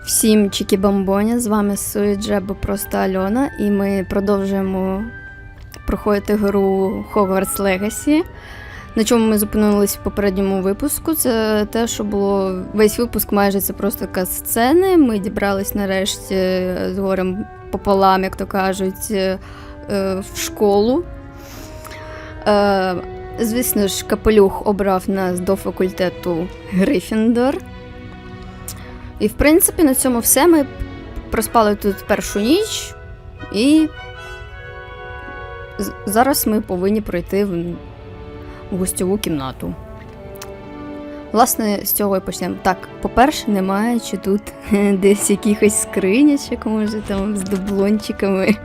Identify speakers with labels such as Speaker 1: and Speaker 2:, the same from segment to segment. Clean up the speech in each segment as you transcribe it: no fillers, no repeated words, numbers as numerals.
Speaker 1: Всім чікі-бамбоня, з вами Суїджа, або просто Альона, і ми продовжуємо проходити гру Hogwarts Legacy. На чому ми зупинились в попередньому випуску, це те, що було весь випуск майже це просто кат-сцени. Ми дібрались нарешті з горем пополам, як то кажуть, в школу. Звісно ж, Капелюх обрав нас до факультету Гриффіндор. І, в принципі, на цьому все. Ми проспали тут першу ніч, і зараз ми повинні пройти в гостьову кімнату. Власне, з цього і почнемо. Так, по-перше, немає чи тут десь якихось скринячок, може, там, з дублончиками.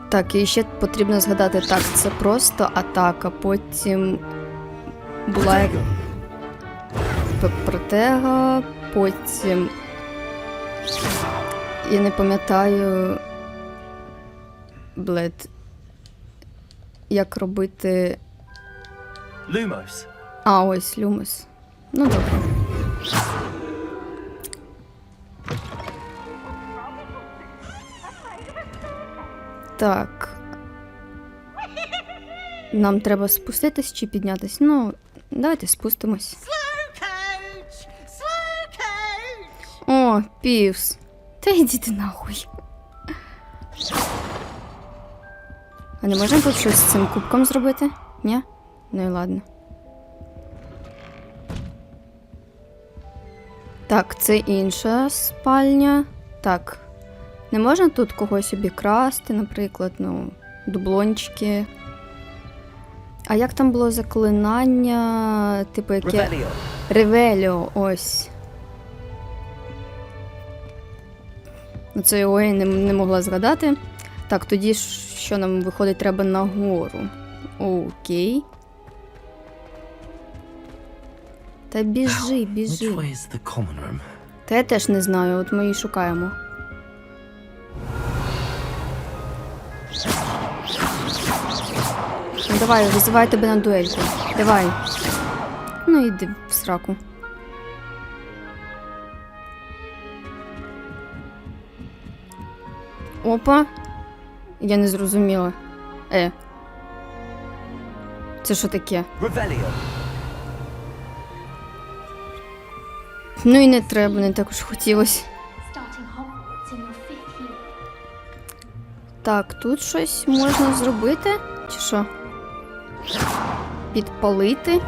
Speaker 1: Так, і ще потрібно згадати, так, це просто атака, потім була протега, потім я не пам'ятаю, як робити...
Speaker 2: Lumos.
Speaker 1: А, ось, Люмос. Ну, добре. Так. Нам треба спуститись чи піднятись? Ну, давайте спустимось. О, Півс. Та йди ти нахуй. А не можемо тут щось з цим кубком зробити? Ні? Ну і ладно. Так, це інша спальня. Так. Не можна тут когось обікрасти, наприклад, ну, дублончики. А як там було заклинання, типу, яке... Ревеліо, ось. Це його я не могла згадати. Так, тоді що нам виходить, треба нагору. Окей. Та біжи, біжи. Та я теж не знаю, от ми її шукаємо. Ну, давай, визивай тебе на дуельку. Давай. Ну, йди в сраку. Опа. Я не зрозуміла. Це що таке? Ну і не треба, не так уж хотілося. Так, тут щось можна зробити? Чи що? Підпалити?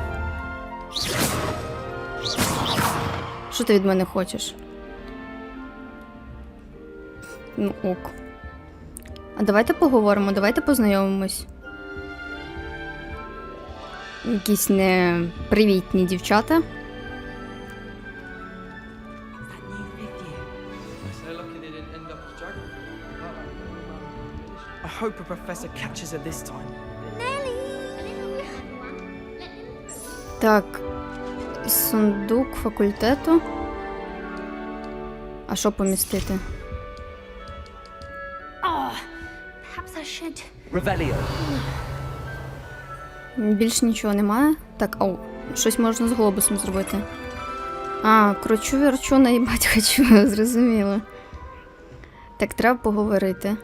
Speaker 1: Що ти від мене хочеш? Ну, ок. А давайте поговоримо, давайте познайомимось. Якісь непривітні дівчата.
Speaker 2: I hope a professor catches her this time.
Speaker 1: Так, сундук факультету. А що помістити?
Speaker 2: Revelio.
Speaker 1: Більш нічого немає. Так, ау, щось можна з глобусом зробити. А, кручу-верчу, наїбать хочу, зрозуміло. Так, треба поговорити.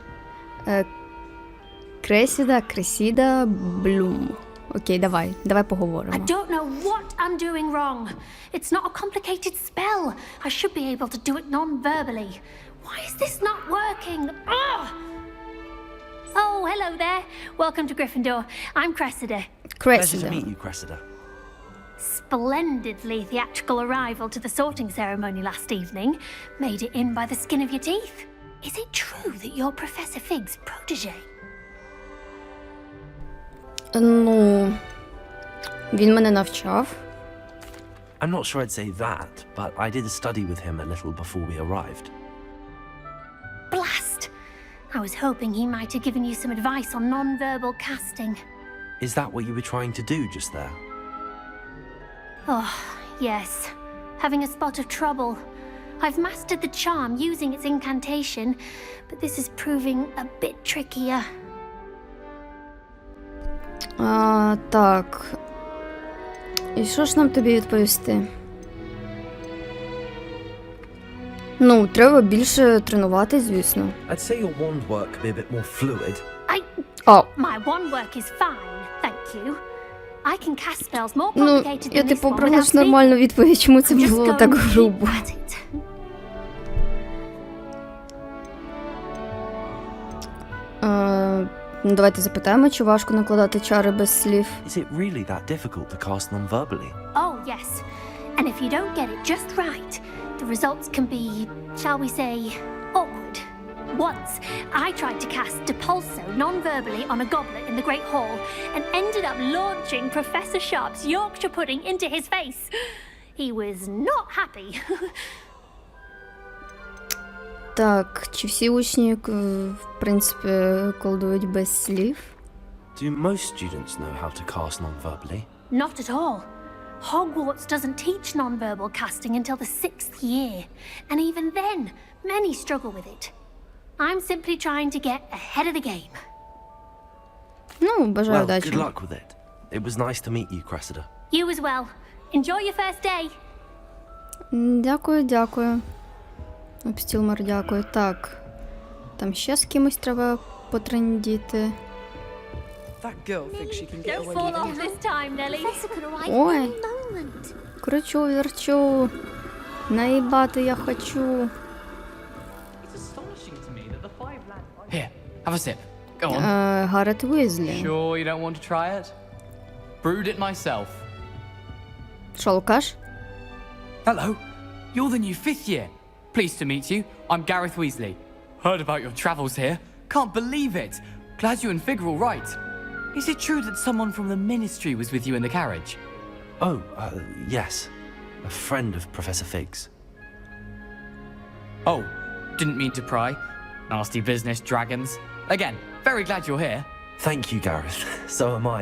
Speaker 1: Кресіда, Блум. Окей, давай поговоримо.
Speaker 3: I don't know what I'm doing wrong. It's not a complicated spell. I should be able to do it non-verbally. Why is this not working? Ugh! Oh, hello there. Welcome to Gryffindor. I'm Cressida.
Speaker 2: Pleasure to meet you, Cressida.
Speaker 3: Splendidly theatrical arrival to the sorting ceremony last evening. Made it in by the skin of your teeth. Is it true that you're Professor Fig's protege?
Speaker 1: Ну, він мене навчав.
Speaker 2: I'm not sure I'd say that, but I did study with him a little before we arrived.
Speaker 3: Blast! I was hoping he might have given you some advice on non-verbal casting.
Speaker 2: Is that what you were trying to do just there?
Speaker 3: Oh, yes. Having a spot of trouble. I've mastered the charm using its incantation, but this is proving a bit trickier.
Speaker 1: Так. І що ж нам тобі відповісти? Ну, треба більше тренуватись, звісно.
Speaker 2: I'd say your wand work could be a bit more fluid.
Speaker 1: О,
Speaker 3: My wand work is fine, thank you. I can cast spells more
Speaker 1: ну,
Speaker 3: complicated
Speaker 1: я
Speaker 3: than this
Speaker 1: типу
Speaker 3: one
Speaker 1: брала
Speaker 3: without
Speaker 1: ж нормальну відповідь, чому це
Speaker 3: Just
Speaker 1: було
Speaker 3: go
Speaker 1: так
Speaker 3: and
Speaker 1: грубо.
Speaker 3: keep at it.
Speaker 1: Ну, давайте запитаємо, чи важко накладати чари без слів.
Speaker 2: Is it really that difficult to cast non-verbally?
Speaker 3: Oh, yes. And if you don't get it just right, the results can be, shall we say, awkward. Once, I tried to cast Depulso non-verbally on a goblet in the Great Hall and ended up launching Professor Sharp's Yorkshire pudding into his face. He was not happy.
Speaker 1: Так, чи всі учні, в принципі, колдують без слів?
Speaker 2: Do most students know how to cast non-verbally?
Speaker 3: Not at all. Hogwarts doesn't teach non-verbal casting until the 6th year. And even then, many struggle with it. I'm simply trying to get ahead of the game.
Speaker 1: Ну, бажаю
Speaker 2: Well,
Speaker 1: удачі.
Speaker 2: good luck with it. It was nice to meet you, Cressida.
Speaker 3: You as well. Enjoy your first day.
Speaker 1: Дякую, дякую. Обстілмар, дякую. Так. Там ще з кимось треба потрендіти.
Speaker 4: That girl thinks she can get
Speaker 3: Don't
Speaker 4: away
Speaker 3: fall
Speaker 4: with
Speaker 3: off this time, Nelly.
Speaker 1: Ой. Кручу, верчу. Наїбати я хочу.
Speaker 5: Here, have a sip. Go on.
Speaker 1: Гарет Уізлі.
Speaker 5: Sure you don't want to try it? Brewed it myself.
Speaker 1: Що, Лукаш?
Speaker 5: Hello, you're the new 5th year. Pleased to meet you. I'm Gareth Weasley. Heard about your travels here. Can't believe it. Glad you and Fig are all right. Is it true that someone from the Ministry was with you in the carriage?
Speaker 2: Oh, yes. A friend of Professor Fig's.
Speaker 5: Oh, didn't mean to pry. Nasty business, dragons. Again, very glad you're here.
Speaker 2: Thank you, Gareth. So am I.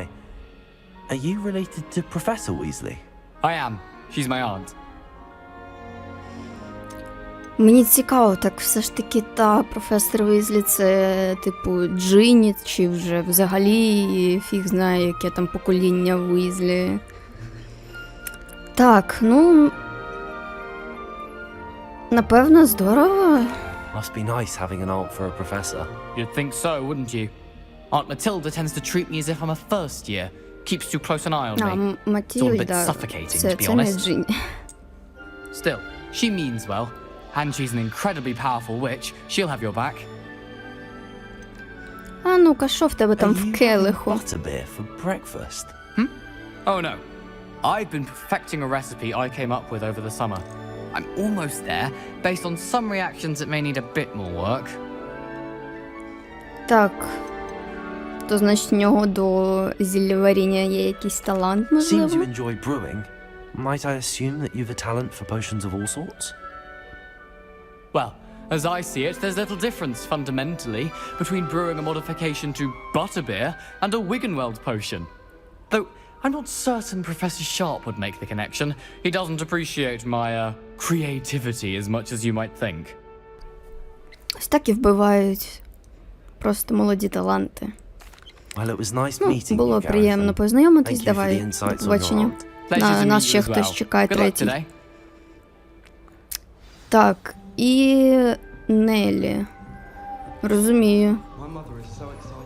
Speaker 2: Are you related to Professor Weasley?
Speaker 5: I am. She's my aunt.
Speaker 1: Мені цікаво, так все ж таки та професор Уізлі це, типу, Джині, чи вже взагалі фіг знає, яке там покоління Уізлі. Так, ну... Напевно, здорово.
Speaker 2: Must be nice having an aunt for a professor.
Speaker 5: You'd think so, wouldn't you? Aunt Matilda tends to treat me as if I'm a first year. Keeps too close an eye on me. It's all a bit
Speaker 1: Матільда,
Speaker 5: suffocating, to be
Speaker 1: це не
Speaker 5: honest.
Speaker 1: Джині.
Speaker 5: Still, she means well, and she's an incredibly powerful witch. She'll have your back.
Speaker 1: А ну-ка, що в тебе там
Speaker 2: Are you
Speaker 1: в келиху?
Speaker 2: having butterbeer for breakfast?
Speaker 5: Oh no, I've been perfecting a recipe I came up with over the summer. I'm almost there. Based on some reactions, it may need a bit more work.
Speaker 1: Так. То, значить, в нього до зіллєваріння є якийсь талант,
Speaker 2: Seems
Speaker 1: можливо?
Speaker 2: you enjoy brewing. Might I assume that you've a talent for potions of all sorts?
Speaker 5: Well, as I see it, there's little difference fundamentally between brewing a modification to butterbeer and a Wiggenweld potion. Though I'm not certain Professor Sharp would make the connection. He doesn't appreciate my creativity as much as you might think.
Speaker 1: Ось так і вбивають просто молоді таланти.
Speaker 2: Well, it was nice
Speaker 1: Ну,
Speaker 2: meeting
Speaker 1: було
Speaker 2: you, Gareth,
Speaker 1: приємно
Speaker 2: and
Speaker 1: познайомитись.
Speaker 2: thank you for
Speaker 1: Давай,
Speaker 2: the
Speaker 1: до
Speaker 2: insights on your
Speaker 1: побачення.
Speaker 2: aunt.
Speaker 5: Pleasure to
Speaker 1: Нас
Speaker 5: meet
Speaker 1: ще
Speaker 5: you as
Speaker 1: хтось
Speaker 5: well.
Speaker 1: чекає,
Speaker 5: Good luck
Speaker 1: третій.
Speaker 5: today.
Speaker 1: Так, і Нелі. Розумію.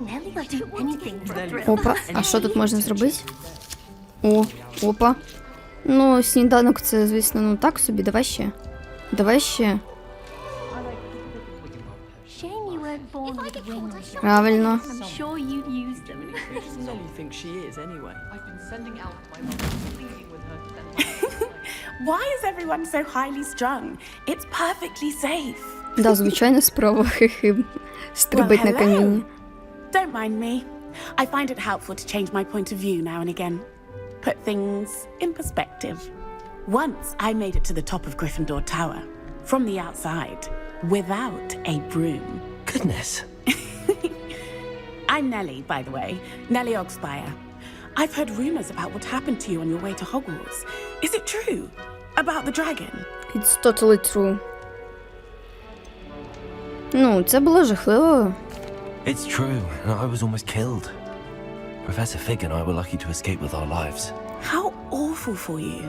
Speaker 3: Nelly will do anything for a thrill.
Speaker 1: Опа, а що тут можна зробити? О, опа. Ну, сніданок це, звісно, ну так собі. Давай ще. Давай ще.
Speaker 3: Shame you weren't born with wings.
Speaker 1: Правильно.
Speaker 3: I'm sure you'd use them.
Speaker 4: Who does Nelly think she is, anyway?
Speaker 5: I've been sending out my mum, pleading with her to send
Speaker 6: Why is everyone so highly strung? It's perfectly safe.
Speaker 1: Да, звичайно, спроба. Хи-хи. Стрибить на камінні.
Speaker 6: Don't mind me. I find it helpful to change my point of view now and again. Put things in perspective. Once I made it to the top of Gryffindor Tower, from the outside, without a broom.
Speaker 2: Goodness.
Speaker 6: I'm Nellie, by the way. Nellie Ogspire. I've heard rumors about what happened to you on your way to Hogwarts. Is it true? About the dragon?
Speaker 1: It's totally true. Ну, це було жахливо.
Speaker 2: It's true, and I was almost killed. Professor Fig and I were lucky to escape with our lives.
Speaker 6: How awful for you.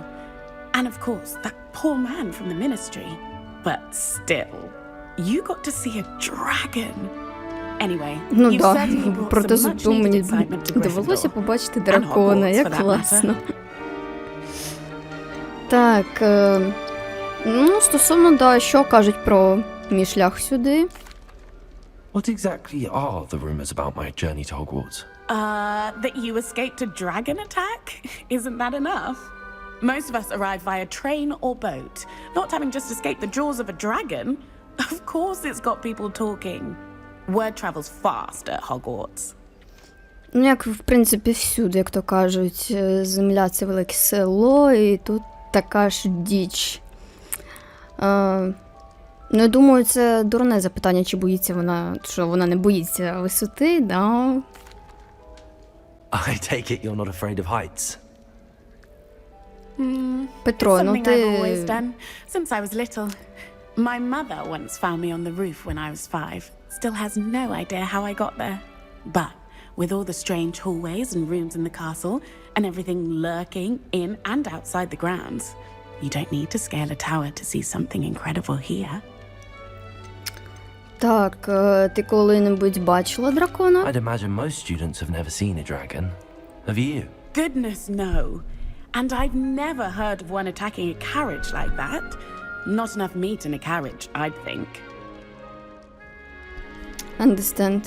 Speaker 6: And of course, that poor man from the ministry. But still, you got to see a dragon. Anyway,
Speaker 1: Ну
Speaker 6: you've
Speaker 1: да,
Speaker 6: certainly brought
Speaker 1: проте
Speaker 6: some
Speaker 1: зато
Speaker 6: much-needed
Speaker 1: мені
Speaker 6: excitement to
Speaker 1: довелося
Speaker 6: Gryffindor.
Speaker 1: побачити
Speaker 6: And
Speaker 1: дракона,
Speaker 6: Hogwarts,
Speaker 1: як
Speaker 6: for that
Speaker 1: класно.
Speaker 6: matter.
Speaker 1: Так, ну, стосовно, да, що кажуть про мій шлях сюди.
Speaker 2: What exactly are the rumors about my journey to Hogwarts?
Speaker 6: That you escaped a dragon attack? Isn't that enough? Most of us arrive via train or boat, not having just escaped the jaws of a dragon. Of course it's got people talking. Word travels fast at Hogwarts.
Speaker 1: Ну, як, в принципі, всюди, як то кажуть, земля – це велике село, і тут така ж діч. Ну, я думаю, це дурне запитання, чи боїться вона, що вона не боїться висоти, да?
Speaker 2: I take it you're not afraid of heights.
Speaker 1: Петро, ну
Speaker 6: Something I've
Speaker 1: ти...
Speaker 6: always done since I was little. My mother once found me on the roof when I was 5. Still has no idea how I got there. But with all the strange hallways and rooms in the castle, and everything lurking in and outside the grounds, you don't need to scale a tower to see something incredible here.
Speaker 1: Так, ти коли-небудь бачила дракона?
Speaker 2: I'd imagine most students have never seen a dragon. Have you?
Speaker 6: Goodness, no. And I've never heard of one attacking a carriage like that. Not enough meat in a carriage, I'd think.
Speaker 1: Understand.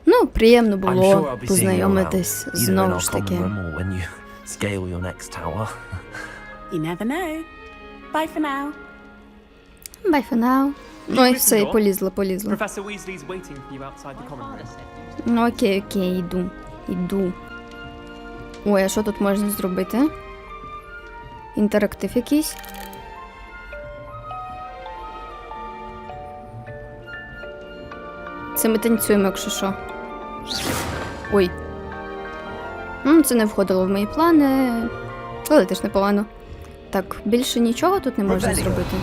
Speaker 1: Ну, приємно
Speaker 2: I'm sure
Speaker 1: було
Speaker 2: I'll be seeing you around,
Speaker 1: познайомитись
Speaker 2: either in
Speaker 1: знову
Speaker 2: our
Speaker 1: ж
Speaker 2: common
Speaker 1: таки.
Speaker 2: room or when you scale your next tower.
Speaker 6: You never know. Bye for now.
Speaker 1: Bye for now. Ой, все, і полізла.
Speaker 7: Professor Weasley's waiting for you outside the common room.
Speaker 1: Ну, окей, йду. Ой, а що тут можна зробити? Інтерактив якийсь? Це ми танцюємо, якщо що. Ой. Ну, це не входило в мої плани. Але теж непогано. Так, більше нічого тут не можна зробити.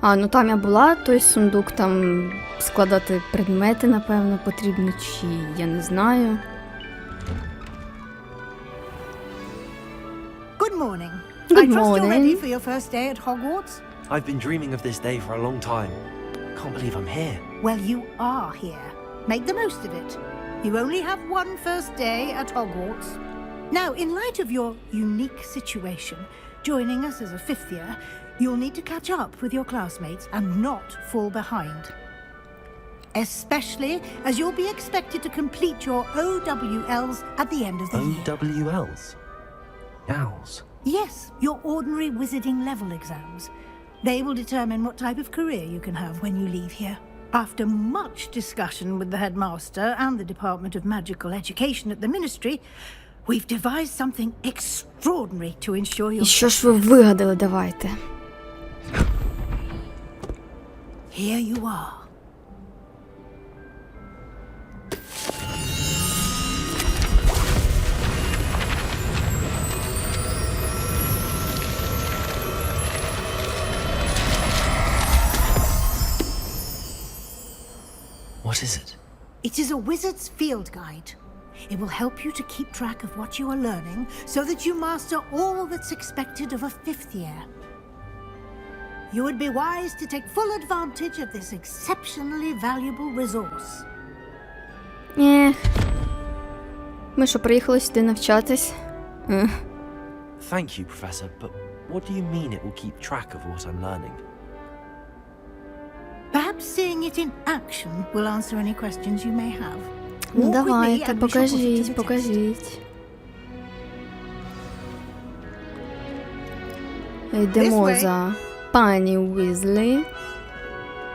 Speaker 1: А, ну там я була, той сундук, там складати предмети, напевно, потрібно, чи я не знаю.
Speaker 8: Good morning.
Speaker 1: Good
Speaker 8: I trust you're
Speaker 1: morning.
Speaker 8: ready for your first day at Hogwarts?
Speaker 2: I've been dreaming of this day for a long time. Can't believe I'm here.
Speaker 8: Well, you are here. Make the most of it. You only have one first day at Hogwarts. Now, in light of your unique situation, joining us as a fifth year, you'll need to catch up with your classmates and not fall behind. Especially as you'll be expected to complete your OWLs at the end of the year.
Speaker 2: OWLs? Owls.
Speaker 8: Yes, your ordinary wizarding level exams. They will determine what type of career you can have when you leave here. After much discussion with the headmaster and the Department of Magical Education at the Ministry, we've devised something extraordinary to ensure your
Speaker 1: І що ж ви вигадали, давайте?
Speaker 8: Here you are.
Speaker 2: What is it?
Speaker 8: It is a wizard's field guide. It will help you to keep track of what you are learning so that you master all that's expected of a fifth year. You would be wise to take full advantage of this exceptionally valuable resource.
Speaker 1: Ми що, приїхали сюди навчатись?
Speaker 2: Thank you, Professor, but what do you mean it will keep track of what I'm learning?
Speaker 8: Perhaps seeing it in action will answer any questions you may have.
Speaker 1: Ну,
Speaker 8: Walk with me
Speaker 1: давайте,
Speaker 8: and we shall put it to the test.
Speaker 1: покажіть. Йдемо
Speaker 8: way.
Speaker 1: за пані Уізлі.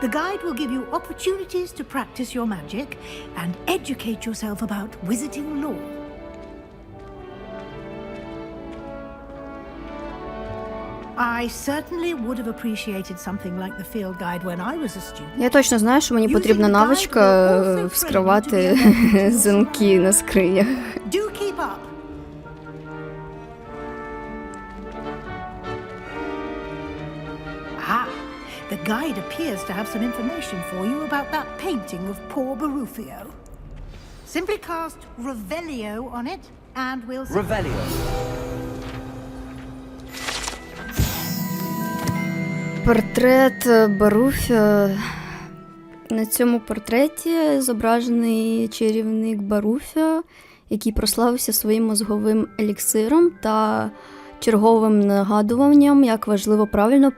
Speaker 8: The guide will give you opportunities to practice your magic and educate yourself about wizarding lore. I certainly would have appreciated something like the field guide when I was a student.
Speaker 1: Я точно знаю, що мені потрібна навичка вскривати замки на скринях.
Speaker 8: Do keep up. Ah, the guide appears to have some information for you about that painting of poor Barufio. Simply cast Revelio on it, and we'll see.
Speaker 2: Revelio.
Speaker 1: Портрет Баруфя. На цьому портреті зображений чарівник Баруфя, який прославився своїм мозговим еліксиром та черговим нагадуванням, як важливо правильно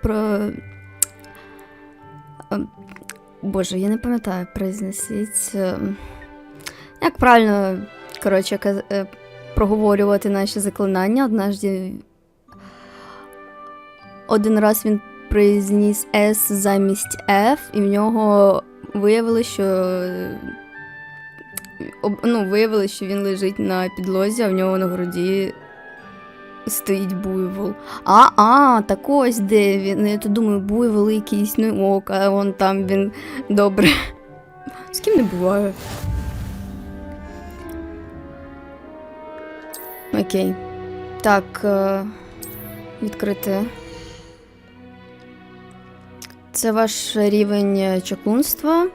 Speaker 1: Боже, я не пам'ятаю, произнесіть. Як правильно, коротше, проговорювати наші заклинання. Один раз він произніс S замість F, і в нього виявилося, що він лежить на підлозі, а в нього на груді стоїть буйвол. Так ось де він. Я тут думаю, буйвол якийсь, ну ок, а вон там він добре. З ким не буває. Окей. Так, відкрити. Це ваш рівень чаклунства.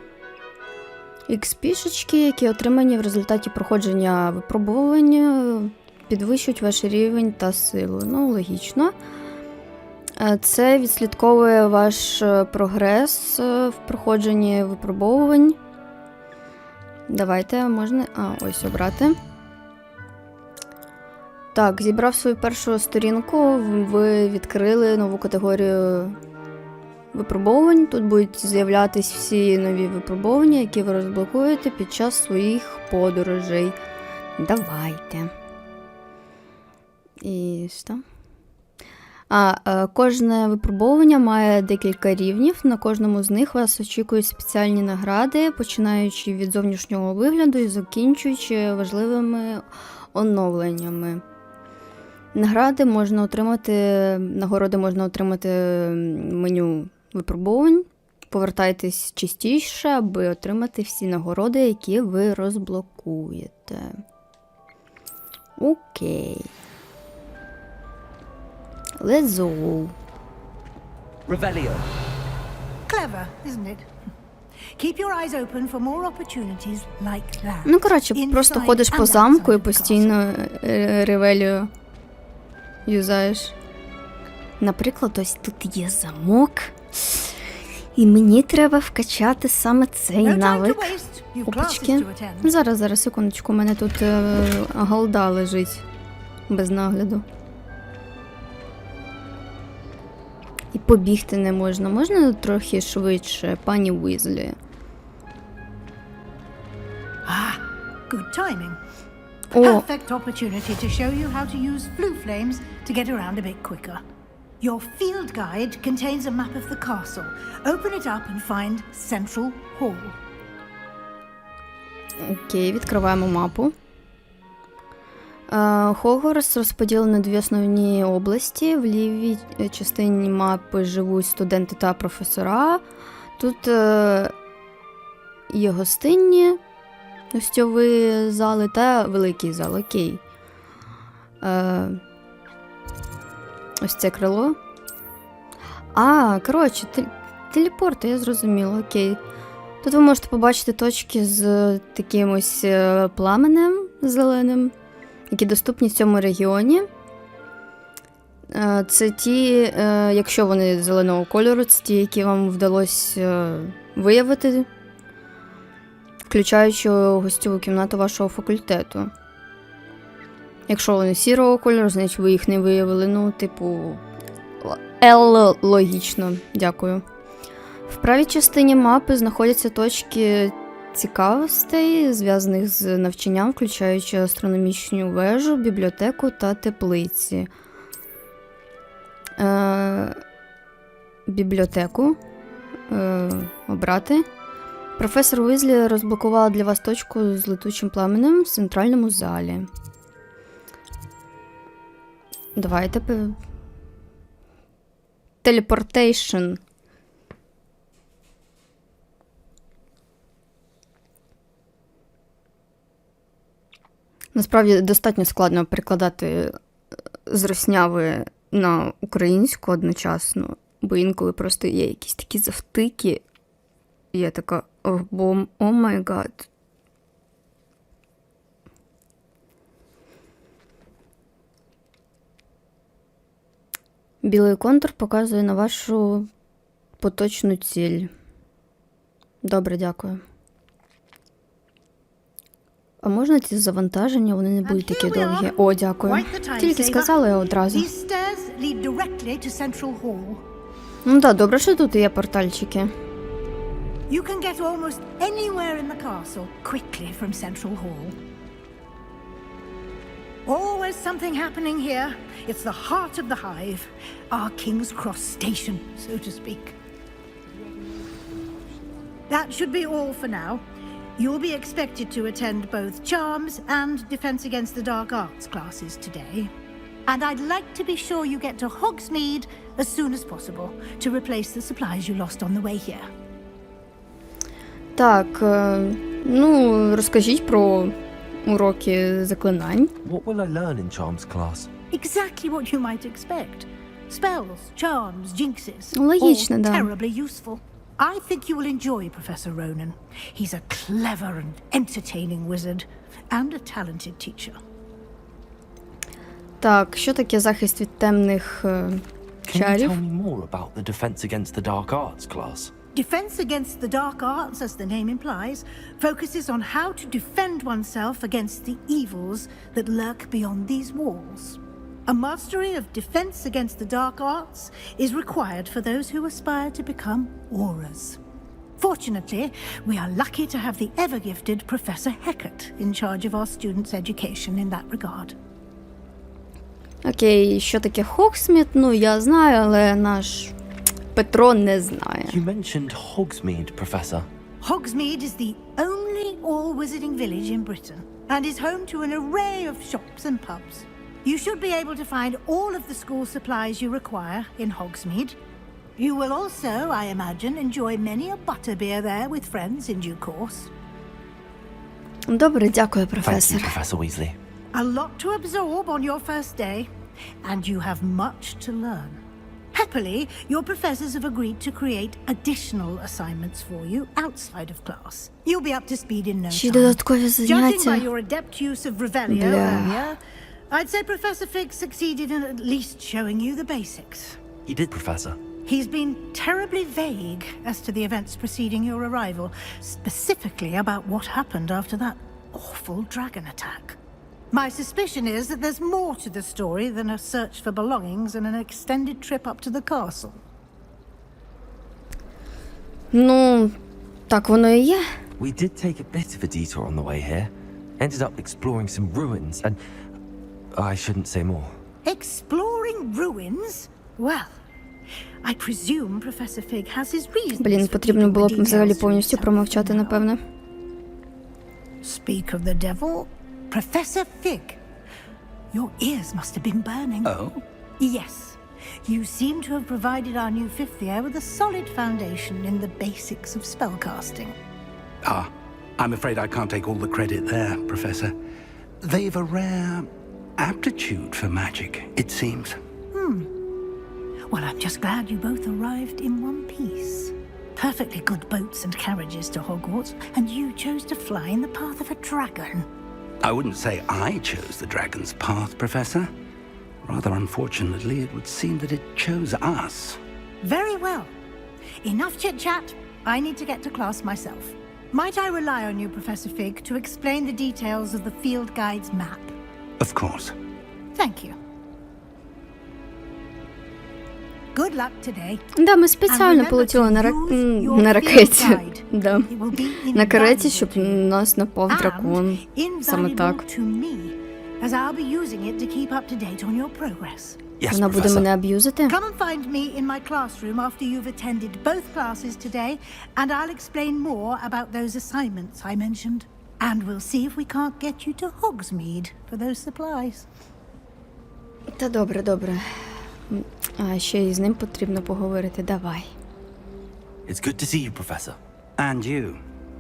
Speaker 1: XP-шечки, які отримані в результаті проходження випробування, підвищують ваш рівень та силу. Ну, логічно. Це відслідковує ваш прогрес в проходженні випробовувань. Давайте, можна... ось обрати. Так, зібрав свою першу сторінку, ви відкрили нову категорію випробовувань. Тут будуть з'являтись всі нові випробування, які ви розблокуєте під час своїх подорожей. Давайте. І що? Кожне випробовування має декілька рівнів. На кожному з них вас очікують спеціальні награди, починаючи від зовнішнього вигляду і закінчуючи важливими оновленнями. Нагороди можна отримати в меню випробувань. Повертайтесь частіше, аби отримати всі нагороди, які ви розблокуєте. Окей. Let's go.
Speaker 2: Revelio.
Speaker 8: Clever, isn't it? Keep your eyes open for more opportunities like that.
Speaker 1: Ну, коротше, просто
Speaker 8: Inside
Speaker 1: ходиш по
Speaker 8: and
Speaker 1: замку і
Speaker 8: outside the
Speaker 1: постійно ревелію юзаєш. Наприклад, ось тут є замок. І мені треба вкачати саме цей
Speaker 8: No time to
Speaker 1: навик.
Speaker 8: waste. You've classes
Speaker 1: Опачки.
Speaker 8: to attend.
Speaker 1: Зараз, секундочку, у мене тут голда лежить без нагляду. І побігти не можна. Можна трохи швидше, пані Уізлі?
Speaker 8: Good timing.
Speaker 1: О,
Speaker 8: Perfect opportunity to show you how to use flue flames to get around a bit quicker. Your field guide contains a map of the castle. Open it up and find Central Hall.
Speaker 1: окей, відкриваємо мапу. Хогвартс розподілено на дві основні області. В лівій частині мапи живуть студенти та професора. Тут є гостинні, гостьові зали та великий зал. Окей. Ось це крило. Коротше, телепорти, я зрозуміла, окей. Тут ви можете побачити точки з таким ось пламенем зеленим, які доступні в цьому регіоні. Це ті, якщо вони зеленого кольору, це ті, які вам вдалося виявити, включаючи гостьову кімнату вашого факультету. Якщо вони сірого кольору, значить ви їх не виявили. Ну, типу, логічно. Дякую. В правій частині мапи знаходяться точки цікавостей, зв'язаних з навчанням, включаючи астрономічну вежу, бібліотеку та теплиці. Бібліотеку. Обрати. Професор Уізлі розблокувала для вас точку з летучим пламенем в центральному залі. Давайте. Телепортейшн. Насправді достатньо складно перекладати з росняви на українську одночасно, бо інколи просто є якісь такі завтики, і я така, о май гад. Білий контур показує на вашу поточну ціль. Добре, дякую. А можна ці завантаження? Вони не будуть такі довгі. О, дякую. Тільки сказали одразу.
Speaker 8: These stairs lead directly to Central Hall.
Speaker 1: Ну так, добре, що тут є портальчики.
Speaker 8: You can get almost anywhere in the castle quickly from Central Hall. Always something happening here. It's the heart of the hive, our King's Cross station, so to speak. That should be all for now. You'll be expected to attend both Charms and Defense Against the Dark Arts classes today. And I'd like to be sure you get to Hogsmeade as soon as possible to replace the supplies you lost on the way here.
Speaker 1: Так, ну, розкажіть про уроки заклинань.
Speaker 2: What will I learn in Charms class?
Speaker 8: Exactly what you might expect. Spells, charms, jinxes.
Speaker 1: Логично,
Speaker 8: all
Speaker 1: да.
Speaker 8: terribly useful. I think you will enjoy Professor Ronan. He's a clever and entertaining wizard and a talented teacher.
Speaker 1: Так, що таке захист від темних
Speaker 2: Can you
Speaker 1: чарів?
Speaker 2: tell me more about the Defense Against the Dark Arts class?
Speaker 8: Defense Against the Dark Arts, as the name implies, focuses on how to defend oneself against the evils that lurk beyond these walls. A mastery of Defense Against the Dark Arts is required for those who aspire to become auras. Fortunately, we are lucky to have the ever-gifted Professor Heckert in charge of our students' education in that regard.
Speaker 1: Окей, що таке Хогсмід? Ну, я знаю, але наш Петро не знає.
Speaker 2: You mentioned Hogsmeade, Professor.
Speaker 8: Hogsmeade is the only all-wizarding village in Britain and is home to an array of shops and pubs. You should be able to find all of the school supplies you require in Hogsmeade. You will also, I imagine, enjoy many a butterbeer there with friends in due course.
Speaker 1: Добре, дякую,
Speaker 2: Thank you,
Speaker 1: професор.
Speaker 2: Professor Weasley.
Speaker 8: A lot to absorb on your first day, and you have much to learn. Happily, your professors have agreed to create additional assignments for you outside of class. You'll be up to speed in no
Speaker 1: Ще
Speaker 8: time.
Speaker 1: додаткові
Speaker 8: Judging by
Speaker 1: заняття.
Speaker 8: your adept use of Revelio
Speaker 1: Blah.
Speaker 8: earlier, I'd say Professor Fig succeeded in at least showing you the basics.
Speaker 2: He did, Professor.
Speaker 8: He's been terribly vague as to the events preceding your arrival, specifically about what happened after that awful dragon attack. My suspicion is that there's more to the story than a search for belongings and an extended trip up to the castle.
Speaker 1: Ну, так воно і є.
Speaker 2: We did take a bit of a detour on the way here. Ended up exploring some ruins and... I shouldn't say more.
Speaker 8: Exploring ruins? Well, I presume Professor Fig has his reasons.
Speaker 1: Блін,
Speaker 8: for
Speaker 1: потрібно
Speaker 8: keeping
Speaker 1: було
Speaker 8: the
Speaker 1: б взагалі
Speaker 8: details to
Speaker 1: повністю
Speaker 8: himself
Speaker 1: промовчати,
Speaker 8: for now.
Speaker 1: напевне.
Speaker 8: Speak of the devil, Professor Fig. Your ears must have been burning.
Speaker 9: Oh?
Speaker 8: Yes. You seem to have provided our new fifth year with a solid foundation in the basics of spellcasting.
Speaker 9: Ah, I'm afraid I can't take all the credit there, Professor. They've a rare aptitude for magic, it seems.
Speaker 8: Well, I'm just glad you both arrived in one piece. Perfectly good boats and carriages to Hogwarts, and you chose to fly in the path of a dragon.
Speaker 9: I wouldn't say I chose the dragon's path, Professor. Rather unfortunately, it would seem that it chose us.
Speaker 8: Very well. Enough chit-chat. I need to get to class myself. Might I rely on you, Professor Fig, to explain the details of the field guide's map?
Speaker 9: Of course.
Speaker 8: Thank you. Good luck today.
Speaker 1: Да, ми спеціально полетіли на ракеті. Да. На кареті, щоб нас напав дракон. Саме так.
Speaker 8: As I'll be using it to keep up to date on your progress.
Speaker 2: Yes,
Speaker 1: Вона буде
Speaker 2: Professor.
Speaker 1: мене аб'юзити?
Speaker 8: Come and find me in my classroom after you've attended both classes today, and I'll explain more about those assignments I mentioned. And we'll see if we can't get you to Hogsmeade for those supplies.
Speaker 1: Та добре, добре. А ще із ним потрібно поговорити. Давай.
Speaker 2: It's good to see you, Professor.
Speaker 9: And you.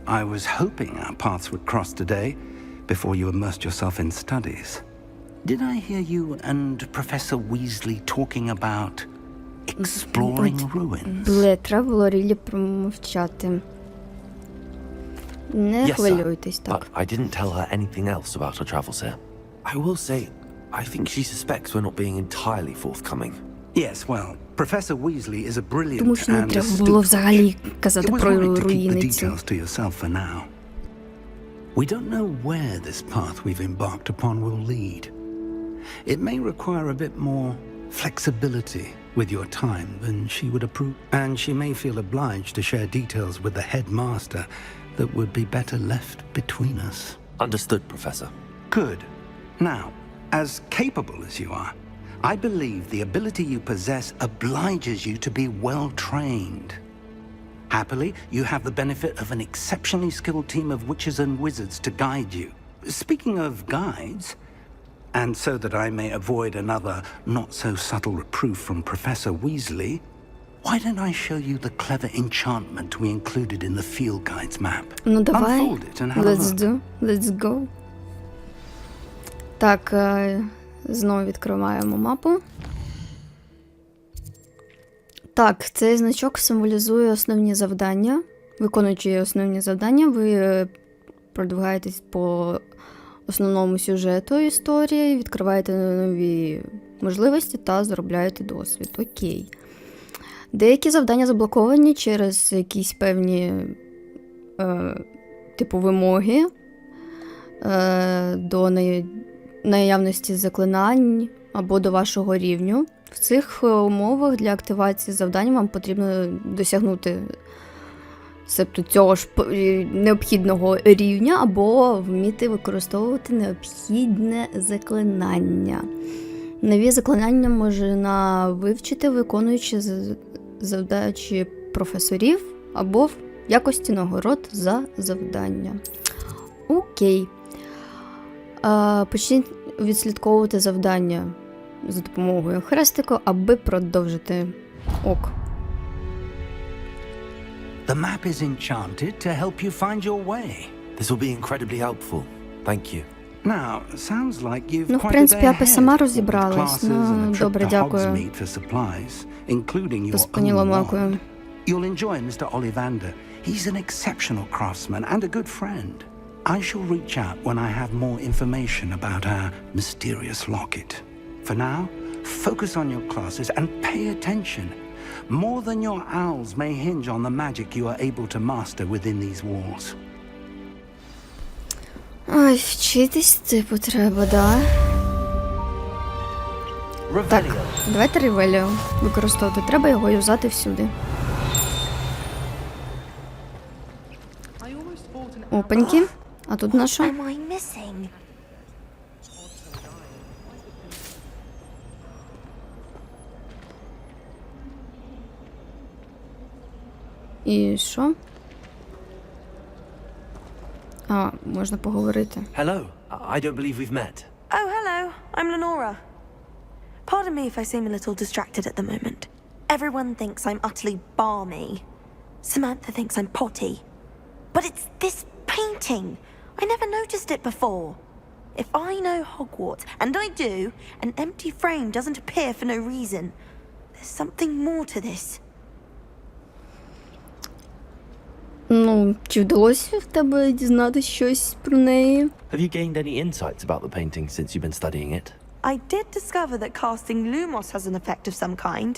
Speaker 9: I was hoping our paths would cross today before you immersed yourself in studies. Did I hear you and Professor Weasley talking about exploring ruins?
Speaker 1: Бле, треба було Рілі промовчати. Не
Speaker 2: Yes, sir.
Speaker 1: хвилюйтесь
Speaker 2: But
Speaker 1: так.
Speaker 2: I didn't tell her anything else about our travels here. I will say, I think she suspects we're not being entirely forthcoming.
Speaker 9: Yes, well, Professor Weasley is a brilliant
Speaker 1: Тому що не
Speaker 9: and
Speaker 1: треба
Speaker 9: astute
Speaker 1: було взагалі
Speaker 9: witch.
Speaker 1: казати
Speaker 9: It was
Speaker 1: про
Speaker 9: right to keep the
Speaker 1: руїницю.
Speaker 9: details to yourself for now. We don't know where this path we've embarked upon will lead. It may require a bit more flexibility with your time than she would approve, and she may feel obliged to share details with the headmaster that would be better left between us.
Speaker 2: Understood, Professor.
Speaker 9: Good. Now, as capable as you are, I believe the ability you possess obliges you to be well trained. Happily, you have the benefit of an exceptionally skilled team of witches and wizards to guide you. Speaking of guides, and so that I may avoid another not-so-subtle reproof from Professor Weasley, why don't I show you the clever enchantment we included in the field guide's map?
Speaker 1: Ну давай,
Speaker 9: Unfold it and have a
Speaker 1: let's
Speaker 9: look.
Speaker 1: do, let's go. Так, знову відкриваємо мапу. Так, цей значок символізує основні завдання. Виконуючи основні завдання, ви продвигаєтесь по основному сюжету історії, відкриваєте нові можливості та заробляєте досвід. Окей. Деякі завдання заблоковані через якісь певні типу вимоги до наявності заклинань або до вашого рівню. В цих умовах для активації завдань вам потрібно досягнути себто цього ж необхідного рівня або вміти використовувати необхідне заклинання. Нові заклинання можна вивчити, виконуючи завдачі професорів або в якості нагород за завдання. Окей. Почніть відслідковувати завдання за допомогою хрестику, аби продовжити. Ок.
Speaker 9: The map is enchanted to help you find your way.
Speaker 2: This will be incredibly helpful. Thank you.
Speaker 9: Now, sounds like you've
Speaker 1: Ну, в
Speaker 9: quite a
Speaker 1: принципі,
Speaker 9: day
Speaker 1: я сама
Speaker 9: ahead.
Speaker 1: розібралась.
Speaker 9: Classes and
Speaker 1: Ну,
Speaker 9: a trip
Speaker 1: добре,
Speaker 9: to
Speaker 1: дякую.
Speaker 9: Hogsmeade for supplies, including your
Speaker 1: Поспаніла
Speaker 9: own
Speaker 1: макою.
Speaker 9: wand. You'll enjoy Mr. Ollivander. He's an exceptional craftsman and a good friend. I shall reach out when I have more information about our mysterious locket. For now, focus on your classes and pay attention. More than your owls may hinge on the magic you are able to master within these walls.
Speaker 1: Ой, вчитись типу треба, да? Так, давайте ревеліо використовувати. Треба його юзати всюди. Опаньки. А тут на що?
Speaker 3: Am I missing?
Speaker 1: І що? А, можна поговорити.
Speaker 2: Hello. I don't believe we've met.
Speaker 10: Oh, hello. I'm Lenora. Pardon me if I seem a little distracted at the moment. Everyone thinks I'm utterly balmy. Samantha thinks I'm potty. But it's this painting. I never noticed it before. If I know Hogwarts, and I do, an empty frame doesn't appear for no reason. There's something more to this.
Speaker 1: Ну, чи вдалося в тебе дізнатися щось про неї?
Speaker 2: Have you gained any insights about the painting since you've been studying it?
Speaker 10: I did discover that casting Lumos has an effect of some kind.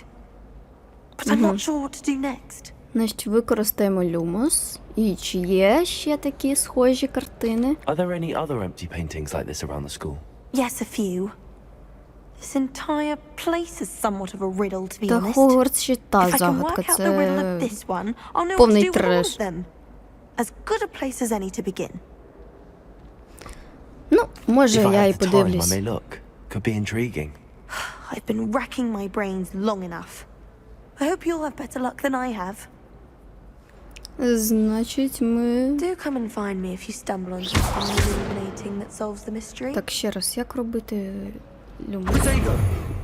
Speaker 10: But I'm not sure what to do next.
Speaker 1: Значить, використаємо люмос. І чи є ще такі схожі картини?
Speaker 2: Are there any other empty paintings like this around the school?
Speaker 10: Yes, a few. This entire place is somewhat of a riddle, to be
Speaker 1: Та
Speaker 10: honest.
Speaker 1: Хогвартс ще та
Speaker 10: If I can
Speaker 1: загадка,
Speaker 10: work out the riddle of
Speaker 1: це...
Speaker 10: this one, I'll know what to
Speaker 1: повний
Speaker 10: do with all
Speaker 1: треш.
Speaker 10: of them. As good a place as any to begin.
Speaker 1: Ну, може,
Speaker 2: If I
Speaker 1: я і
Speaker 2: have the time, I
Speaker 1: подивлюсь.
Speaker 2: may look. Could be intriguing.
Speaker 10: I've been racking my brains long enough. I hope you'll have better luck than I have.
Speaker 1: Значить, ми...
Speaker 10: Do come and find me if you stumble on something illuminating that solves the mystery.
Speaker 1: Так, ще раз, як робити люмос?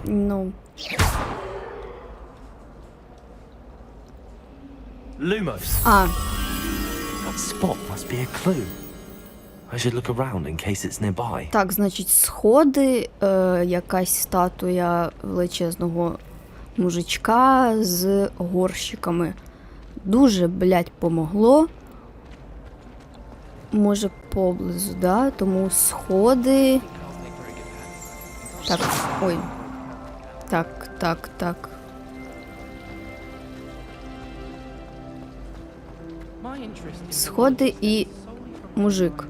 Speaker 1: Ну,
Speaker 2: Lumos.
Speaker 1: а,
Speaker 2: That spot must be a clue. I should look around in case it's nearby.
Speaker 1: так, значить, сходи, якась статуя величезного мужичка з горщиками. Дуже, блядь, помогло. Може, поблизу, да? Тому сходи... Так, ой. Так. Сходи і мужик.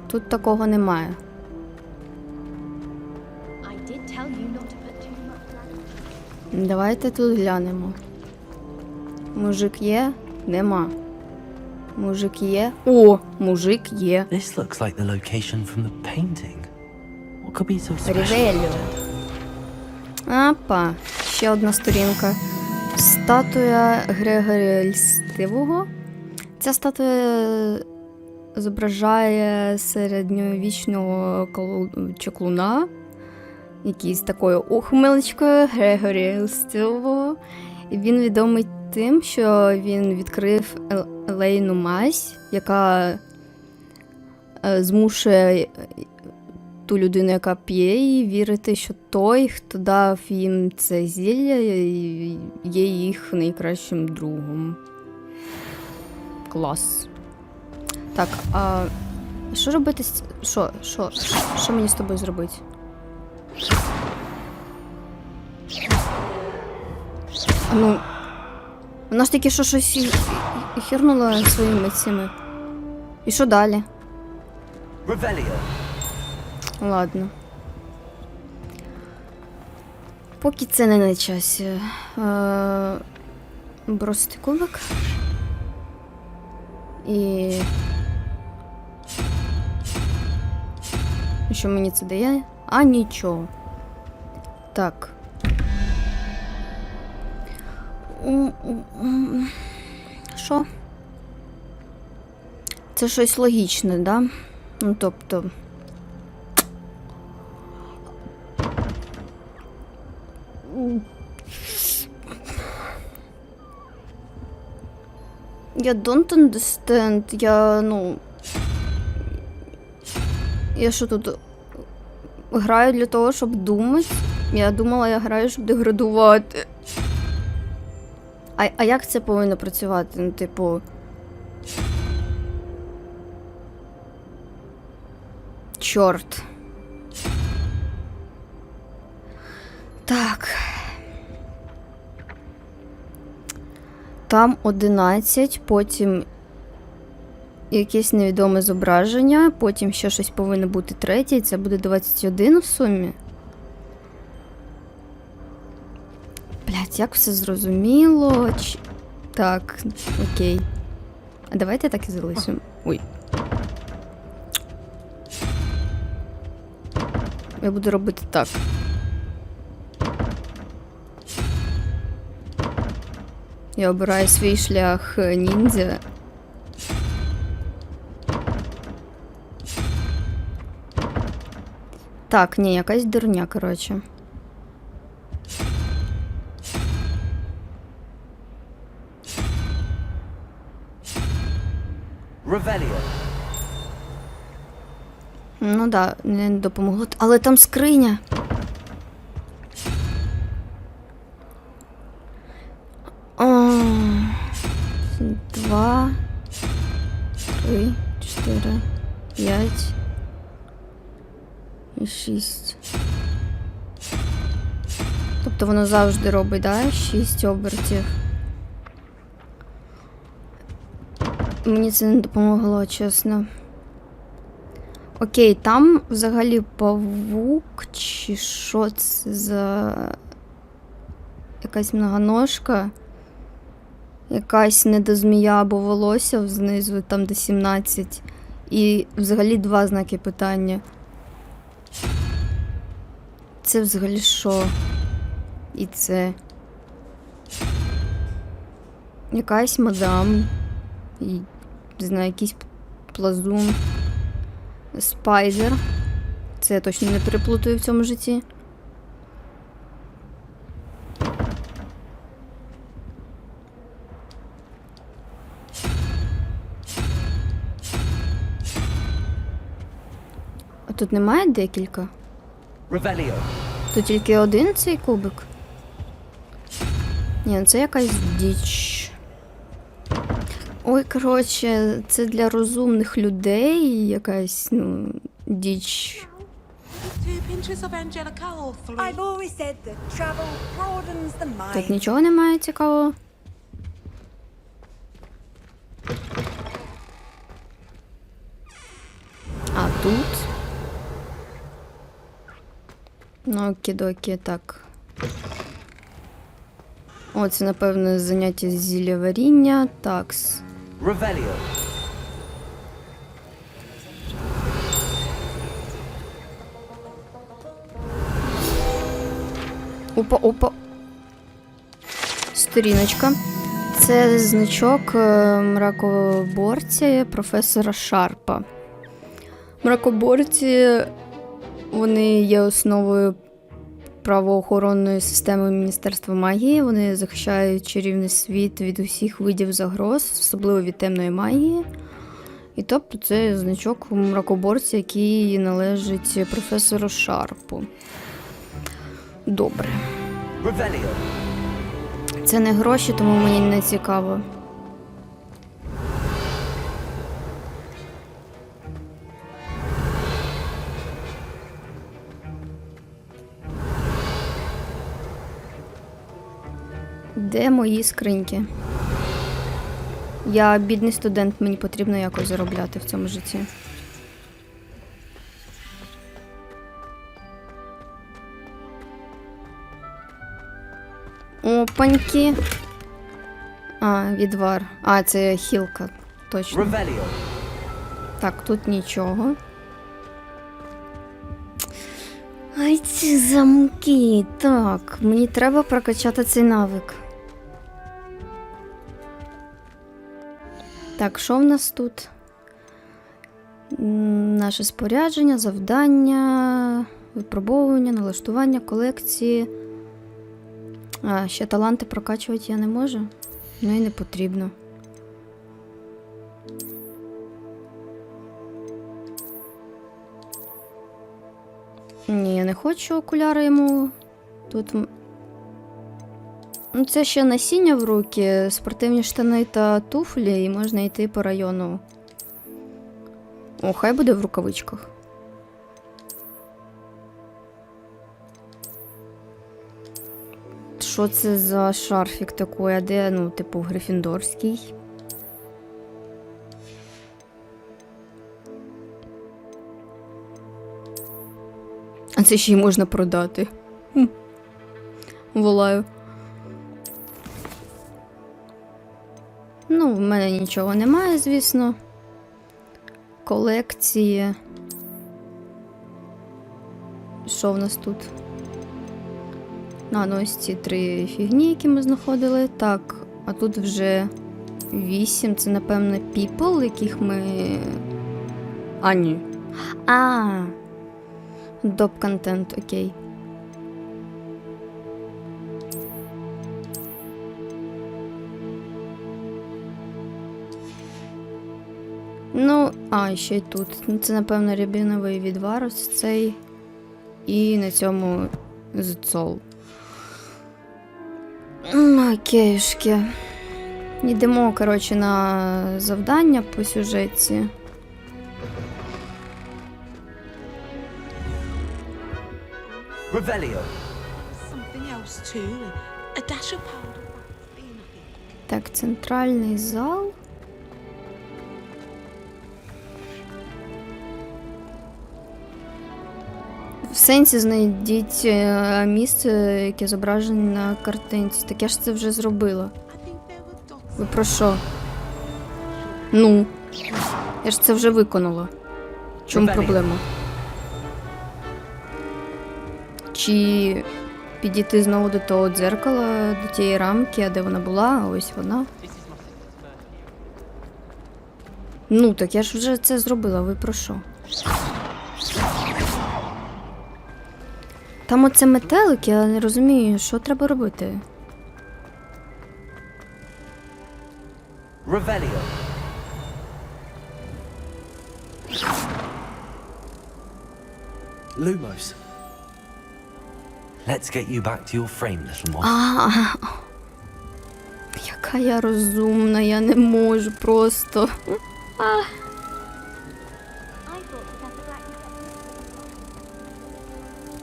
Speaker 1: Тут такого немає. Давайте тут глянемо. Мужик є? Нема. Мужик є? О, мужик є.
Speaker 2: This looks like the location from the painting. What could be so special?
Speaker 1: Рівеліо. Апа, ще одна сторінка. Статуя Грегорія Льстивого. Ця статуя зображає середньовічного чаклуна, який з такою ухмилочкою Грегорія Льстивого. І він відомий тим, що він відкрив елейну мазь, яка змушує ту людину, яка п'є її, вірити, що той, хто дав їм це зілля, є їх найкращим другом. Клас. Так, а що робити з... Що мені з тобою зробити? Ну, вона ж таки щось і хернула своїми цими. І що далі? Ладно. Поки це не на часі. Бросити кубик. І... Що мені це дає? А, нічого. Так. Що? Це щось логічне, да? Ну, тобто... Я don't understand. Я що тут граю для того, щоб думати? Я думала, я граю, щоб деградувати. А як це повинно працювати? Ну, типу... Чорт. Так. Там 11, потім якесь невідоме зображення, потім ще щось повинно бути третє, і це буде 21 в сумі. Блять, як все зрозуміло. Так, окей. А давайте так і залишимо. Ой. Я буду робити так. Я обираю свій шлях ніндзя. Так, ні, якась дурня, коротше. Ну да, не допомогло. Але там скриня. О, 2, 3, 4, 5 і 6. Тобто воно завжди робить, да? 6 обертів. Мені це не допомогло, чесно. Окей, там взагалі павук, чи що це за якась многоножка, якась недозмія або волосся знизу, там де 17. І взагалі 2 знаки питання. Це взагалі що? І це якась мадам. І, не знаю, якийсь плазун. Спайдер. Це я точно не переплутаю в цьому житті. А тут немає декілька? Тут тільки один цей кубик? Ні, це якась діч. Ой, коротше, це для розумних людей якась, діч.
Speaker 10: I've always said that travel broadens the mind.
Speaker 1: Тут нічого немає цікавого. А тут? Ну, окей-докі, так. О, це, напевно, заняття з зілля-варіння. Такс.
Speaker 2: Revelio.
Speaker 1: Опа. Сторіночка. Це значок мракоборця професора Шарпа. Мракоборці, вони є основою правоохоронної системи Міністерства магії. Вони захищають чарівний світ від усіх видів загроз, особливо від темної магії. І тобто це значок мракоборця, який належить професору Шарпу. Добре.
Speaker 2: Revelio.
Speaker 1: Це не гроші, тому мені не цікаво. Де мої скриньки? Я бідний студент, мені потрібно якось заробляти в цьому житті. Опаньки. А, відвар. А, це хілка. Точно.
Speaker 2: Revelio.
Speaker 1: Так, тут нічого. Ай, ці замки. Так, мені треба прокачати цей навик. Так, що в нас тут? Наше спорядження, завдання, випробовування, налаштування, колекції. А, ще таланти прокачувати я не можу. Ну і не потрібно. Ні, я не хочу окуляри йому. Тут. Ну, це ще насіння в руки, спортивні штани та туфлі, і можна йти по району. О, хай буде в рукавичках. Що це за шарфік такий? А де, ну, типу, грифіндорський? А це ще й можна продати. Волаю. Ну, в мене нічого немає, звісно. Колекції. Що в нас тут? Ну, ось ці 3 фігні, які ми знаходили. Так, а тут вже 8. Це, напевно, people, яких ми... А, ні. Доп-контент, окей. Ну, ще й тут. Це, напевно, рябиновий відвар, ось цей. І на цьому зцол. Окейшки. Йдемо, коротше, на завдання по сюжетці.
Speaker 2: Revelio.
Speaker 1: Так, центральний зал. В сенсі знайдіть місце, яке зображене на картинці. Так я ж це вже зробила. Ви про що? Ну, я ж це вже виконала. В чому проблема? Чи підійти знову до того дзеркала, до тієї рамки, а де вона була, а ось вона. Ну, так я ж вже це зробила, ви про що? Там оце метелик, я не розумію, що треба робити.
Speaker 2: Revelio. Lumos. Let's get you back to your frame, little one.
Speaker 1: Яка я розумна, я не можу просто.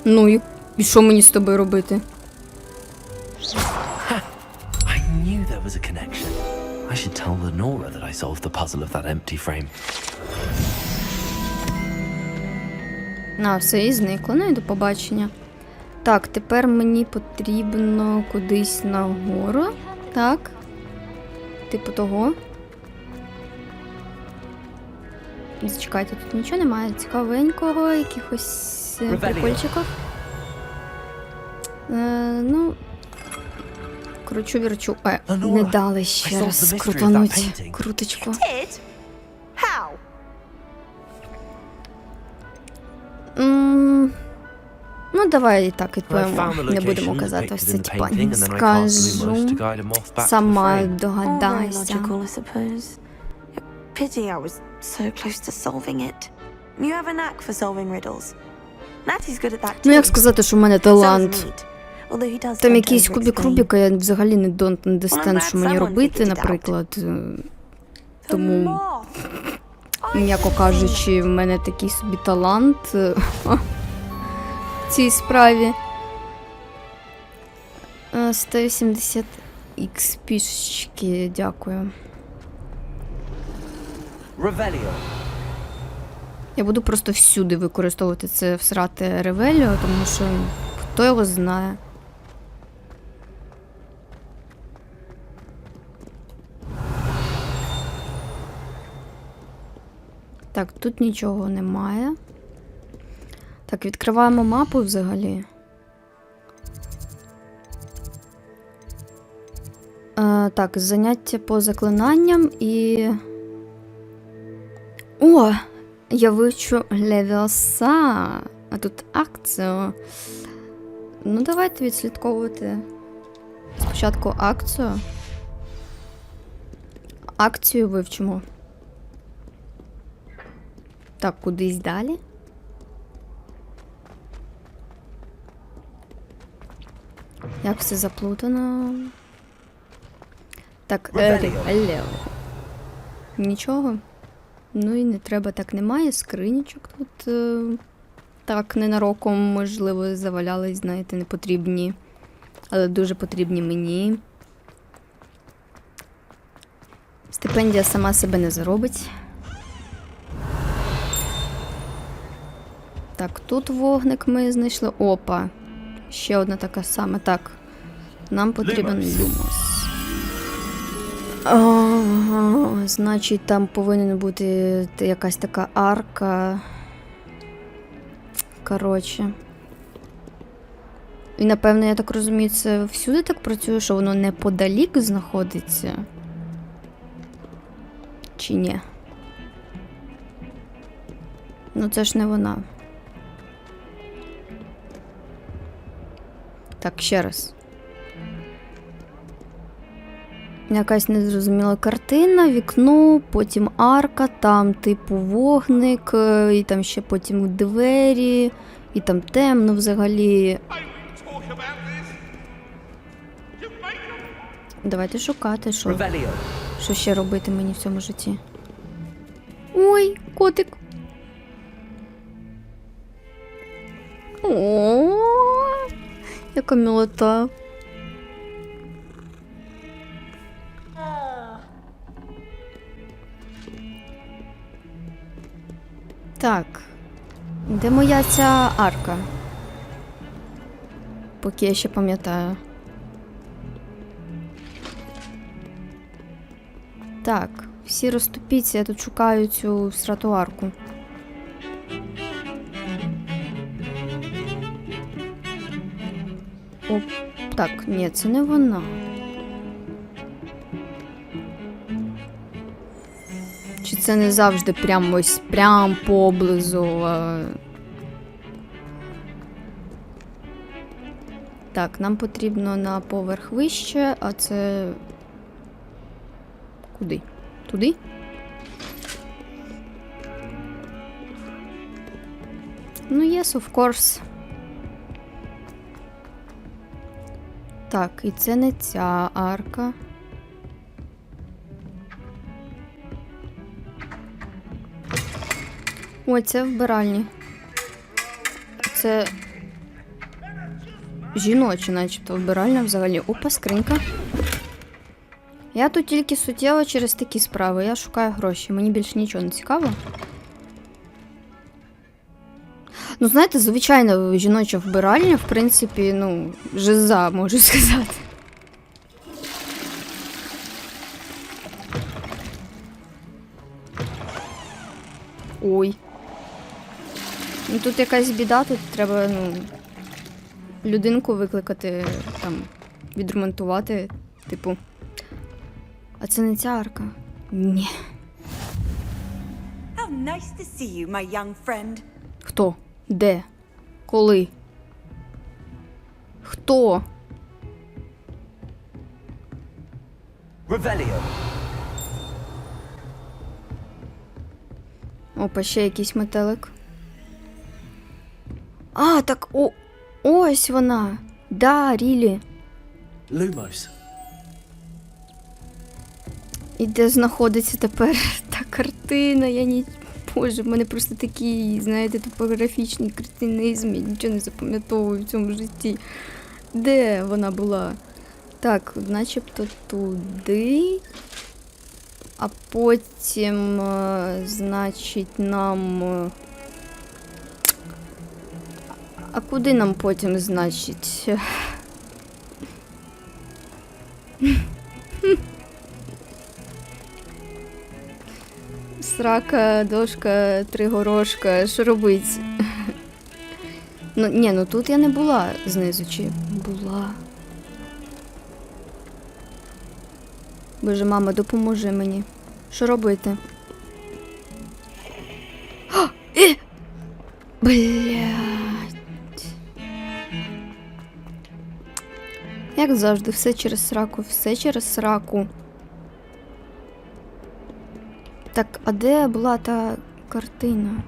Speaker 1: Ну і що мені з тобою робити?
Speaker 2: I knew there was a connection. I should tell Lenora that I solved the puzzle of that empty frame.
Speaker 1: Все, і зникло. Ну і до побачення. Так, тепер мені потрібно кудись нагору. Так. Типу того. Зачекайте, тут нічого немає цікавенького, якихось прикольчиків. Ну, кручу-вірчу. Не дали ще раз крутануть круточку.
Speaker 10: Did? How?
Speaker 1: Ну, давай і так відповімо. Не будемо казати ось це типа. Скажу. Сама догадайся.
Speaker 10: Logical, I suppose. Pity I was so close to solving it. You have a knack for solving riddles. Natty's good at that too.
Speaker 1: Ну, як сказати, що в мене
Speaker 10: So is
Speaker 1: талант?
Speaker 10: Nate, although he does
Speaker 1: Там
Speaker 10: sometimes
Speaker 1: якийсь кубик
Speaker 10: explain.
Speaker 1: Рубіка, я взагалі не don't understand, що мені
Speaker 10: someone
Speaker 1: робити,
Speaker 10: figured it out.
Speaker 1: наприклад.
Speaker 10: The
Speaker 1: Тому,
Speaker 10: moth.
Speaker 1: м'яко кажучи, в мене такий собі талант в цій справі. 180 XP-шки, дякую.
Speaker 2: Revelio.
Speaker 1: Я буду просто всюди використовувати це всрати ревеліо, тому що хто його знає. Так, тут нічого немає. Так, відкриваємо мапу взагалі. Так, заняття по заклинанням і... О! Я вивчу Левіоса. А тут Акціо. Ну, давайте відслідковувати спочатку Акціо. Акцію вивчимо. Так, кудись далі. Як все заплутано. Так, Лео. Нічого. Ну і не треба, так немає. Скринічок тут так ненароком, можливо, завалялись, знаєте, непотрібні. Але дуже потрібні мені. Стипендія сама себе не заробить. Так, тут вогник ми знайшли. Опа. Ще одна така сама. Так. Нам потрібен люмос. Ага, значить, там повинна бути якась така арка. Коротше. І, напевно, я так розумію, це всюди так працює, що воно неподалік знаходиться? Чи ні? Ну, це ж не вона. Так, ще раз. Якась незрозуміла картина, вікно, потім арка, там типу вогник, і там ще потім двері, і там темно взагалі. Давайте шукати, що ще робити мені в цьому житті. Ой, котик. О, яка милота. Так, де моя ця арка? Поки я ще пам'ятаю. Так, всі розступіться, я тут шукаю цю срату арку. О, так, ні, це не вона. Чи це не завжди прямо ось прям поблизу? Так, нам потрібно на поверх вище, а це... Куди? Туди? Ну, yes, of course. Так, і це не ця арка. Ой, це вбиральні. Це жіноча, начебто, вбиральня взагалі. Опа, скринька. Я тут тільки суттєво через такі справи. Я шукаю гроші. Мені більше нічого не цікаво. Ну, знаєте, звичайно, жіноча вбиральня, в принципі, ну, жиза, можу сказати. Ой. Ну, тут якась біда, тут треба, ну, людинку викликати, там, відремонтувати, типу. А це не ця арка? Ні.
Speaker 11: How nice to see you, my young friend.
Speaker 1: Хто? Де? Коли? Хто?
Speaker 2: Revelio.
Speaker 1: Опа, ще якийсь метелик. А, так ось вона. Да, Рілі.
Speaker 2: Lumos.
Speaker 1: І де знаходиться тепер та картина? Боже, в мене просто такий, знаєте, топографічний кретинизм. Я нічого не запам'ятовую в цьому житті. Де вона була? Так, начебто туди. А потім, значить, нам... А куди нам потім, значить? Срака, дошка, три горошка. Що робить? Ну, ні, ну тут я не була знизу, чи була? Боже, мама, допоможи мені. Що робити? Блядь. Як завжди, все через сраку, все через сраку. Так, а де була та картина?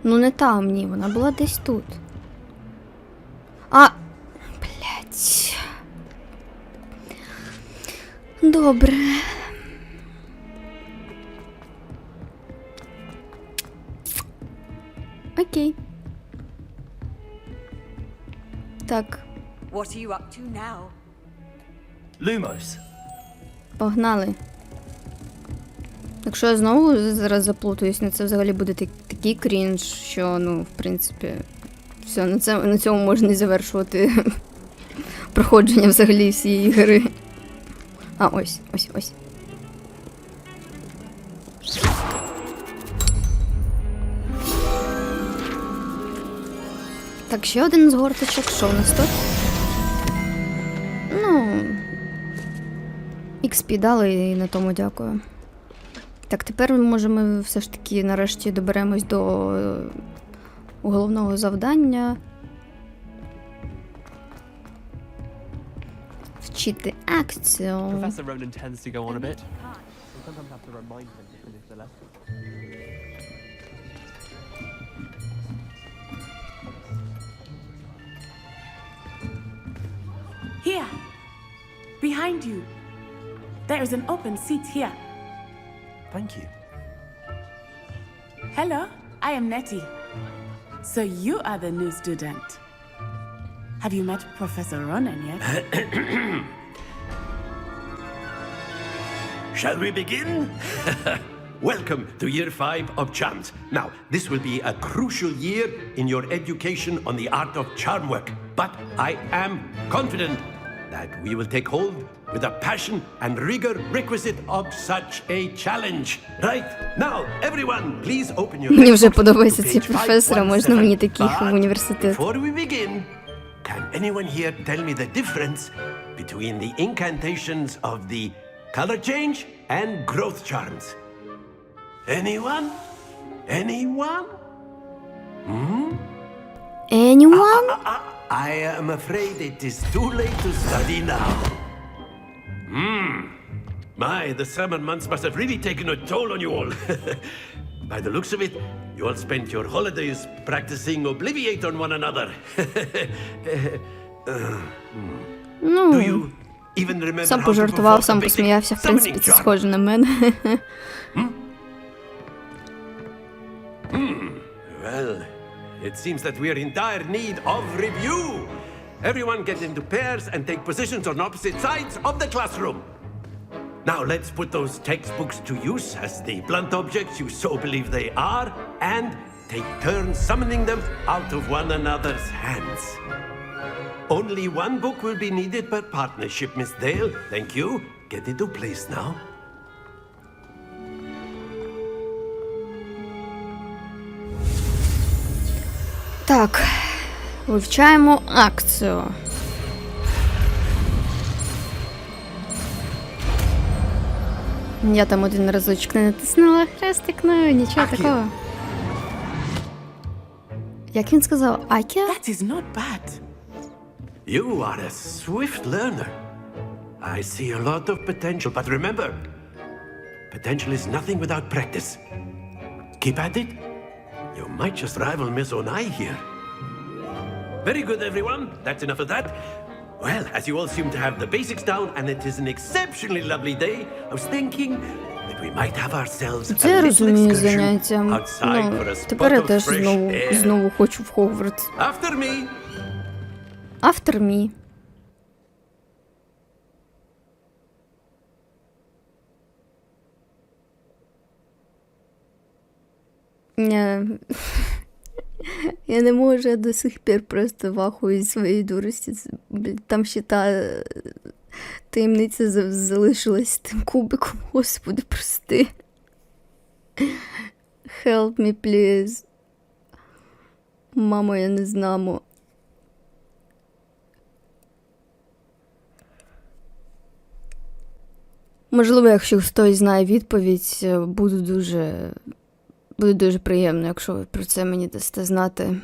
Speaker 1: Ну не там, ні, вона була десь тут. А, блядь. Добре. Окей. Так.
Speaker 11: What are you up to now?
Speaker 2: Lumos.
Speaker 1: Погнали. Якщо я знову зараз заплутаюсь, ну це взагалі буде такий крінж, що, ну, в принципі, все, на цьому можна і завершувати проходження взагалі всієї гри. А, ось. Так, ще один з горточок. Що в нас тут? Ну... XP дали і на тому дякую. Так, тепер, може, ми все ж таки нарешті доберемось до головного завдання. Вчити Акціо.
Speaker 7: Professor Ronan tends to go on a bit. We sometimes have to remind him to finish the lesson.
Speaker 6: Here, behind you. There is an open seat here.
Speaker 2: Thank you.
Speaker 6: Hello, I am Nettie. So you are the new student. Have you met Professor Ronan yet?
Speaker 12: Shall we begin? Welcome to year 5 of charms. Now, this will be a crucial year in your education on the art of charm work. But I am confident that we will take hold with the passion and rigor requisite of such a challenge. Right, now, everyone, please open your
Speaker 1: Мені вже
Speaker 12: textbooks
Speaker 1: подобаються
Speaker 12: to
Speaker 1: ці
Speaker 12: page
Speaker 1: професори, можна мені
Speaker 12: 517.
Speaker 1: таких в
Speaker 12: But
Speaker 1: університет.
Speaker 12: before we begin, can anyone here tell me the difference between the incantations of the color change and growth charms? Anyone? Anyone?
Speaker 1: Anyone?
Speaker 12: I am afraid it is too late to study now. My, the summer months must have really taken a toll on you all. By the looks of it, you all spent your holidays practicing Obliviate on one another. Do you even remember
Speaker 1: Сам
Speaker 12: how to
Speaker 1: пожартував,
Speaker 12: perform
Speaker 1: сам
Speaker 12: the basic
Speaker 1: посміявся, в принципі,
Speaker 12: summoning
Speaker 1: це
Speaker 12: charm?
Speaker 1: схоже на мене.
Speaker 12: Well, It seems that we're in dire need of review. Everyone get into pairs and take positions on opposite sides of the classroom. Now let's put those textbooks to use as the blunt objects you so believe they are, and take turns summoning them out of one another's hands. Only one book will be needed per partnership, Miss Dale. Thank you. Get into place now.
Speaker 1: Так, вивчаємо акцію. Я там один разочок не натиснула хрестик, ну нічого такого. Як він сказав? Акія?
Speaker 6: That is not bad.
Speaker 12: You are a swift learner. I see a lot of potential, but remember, potential is nothing without practice. Keep at it. You might just rival Miss Onai here. Very good, everyone. That's enough of that. Well, as you all seem to have the basics down, and it is an exceptionally lovely day, I was thinking that we might have ourselves a
Speaker 1: Це
Speaker 12: little
Speaker 1: розумію
Speaker 12: excursion
Speaker 1: заняття.
Speaker 12: outside for a
Speaker 1: Тепер я
Speaker 12: spot of
Speaker 1: теж
Speaker 12: fresh air.
Speaker 1: знову хочу в Хогвартс.
Speaker 12: After me.
Speaker 1: After me. Я не можу, я до сих пір просто вахую від своєї дурості. Там ще та таємниця залишилась з тим кубиком. Господи, прости. Help me, please. Мамо, я не знаю. Можливо, якщо хтось знає відповідь, буде дуже приємно, якщо ви про це мені дасте знати.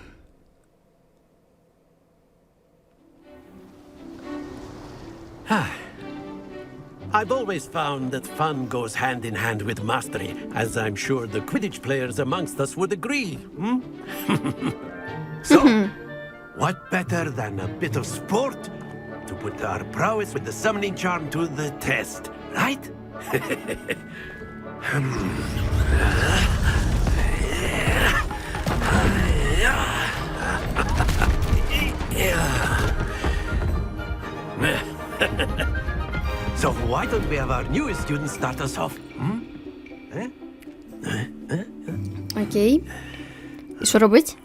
Speaker 12: I've always found that fun goes hand in hand with mastery, as I'm sure the Quidditch players amongst us would agree. So, what better than a bit of sport to put our prowess with the summoning charm to the test, right? So why don't we have our newest student start us off?
Speaker 1: Окей. І що робить?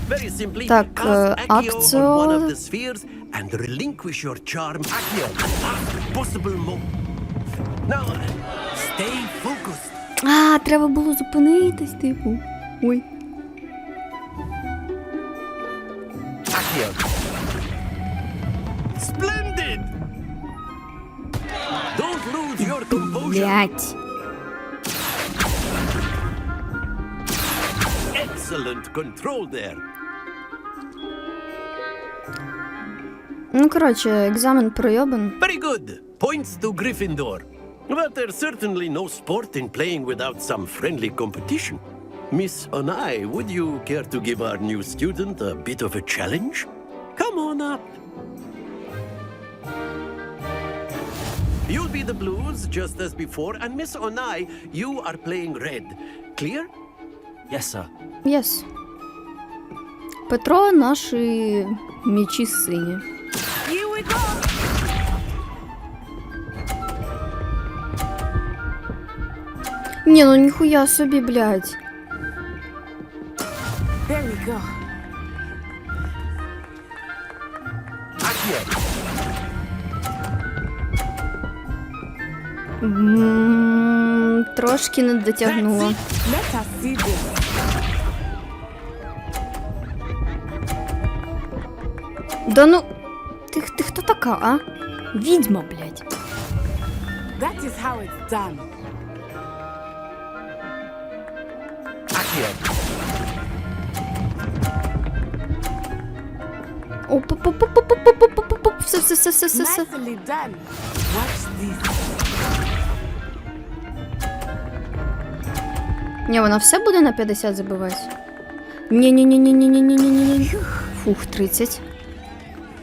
Speaker 12: Very simply,
Speaker 1: Так,
Speaker 12: cast Accio
Speaker 1: Акціо.
Speaker 12: on one of the spheres and relinquish your charm Accio at last possible moment. Now, stay focused.
Speaker 1: А, треба було зупинитись, типу. Ой.
Speaker 12: Accio. Splendid! Don't lose your composure.
Speaker 1: Блять.
Speaker 12: Excellent control there.
Speaker 1: Ну, коротше, екзамен пройобан.
Speaker 12: Very good. Points to Gryffindor. But there's certainly no sport in playing without some friendly competition. Miss Onai, would you care to give our new student a bit of a challenge? Come on up. You'll be the blues just as before, and Miss Onai, you are playing red. Clear?
Speaker 2: Yes, sir.
Speaker 1: Yes. Петро, наші м'ячі сині.
Speaker 6: Here we go!
Speaker 1: Ні, ну ніхуя собі, блядь.
Speaker 6: There we go.
Speaker 12: Accio.
Speaker 1: Трошки не дотягнула.
Speaker 6: Let us see this.
Speaker 1: Да ну, ти хто така, а? Відьма, блядь.
Speaker 6: That is how it's done.
Speaker 12: Accio.
Speaker 1: Оп-оп-оп-оп-оп-оп-оп-оп-оп. Все.
Speaker 6: Nicely done. Watch this.
Speaker 1: Ні, вона все буде на 50 забивати? Ні. Фух, 30.